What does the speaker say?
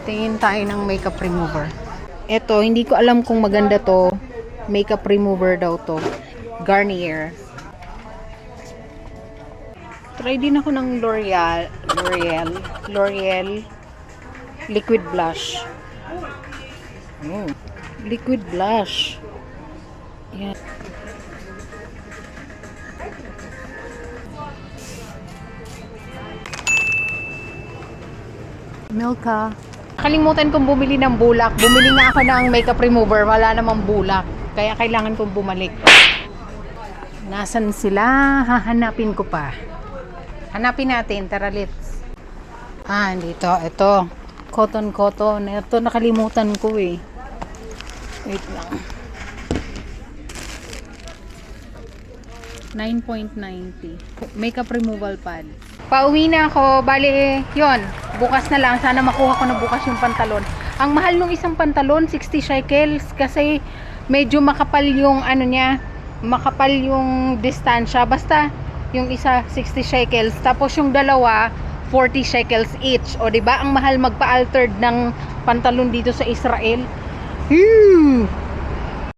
Tingin tayo ng makeup remover. Ito, hindi ko alam kung maganda to. Makeup remover daw to. Garnier. Try din ako ng L'Oreal liquid blush. Liquid blush. Yan. Milka. Kalimutan kong bumili ng bulak. Bumili nga ako ng makeup remover. Wala namang bulak. Kaya kailangan kong bumalik. Nasaan sila? Hahanapin ko pa. Hanapin natin. Tara, let's. Dito. Ito. Cotton. Ito nakalimutan ko eh. Wait lang. 9.90. Makeup removal pad. Pauwi na ako. Bali, yun. Bukas na lang. Sana makuha ko na bukas yung pantalon. Ang mahal nung isang pantalon, 60 shekels. Kasi medyo makapal yung ano niya. Makapal yung distansya. Basta, yung isa, 60 shekels. Tapos yung dalawa, 40 shekels each. O diba, ang mahal magpa-altered ng pantalon dito sa Israel.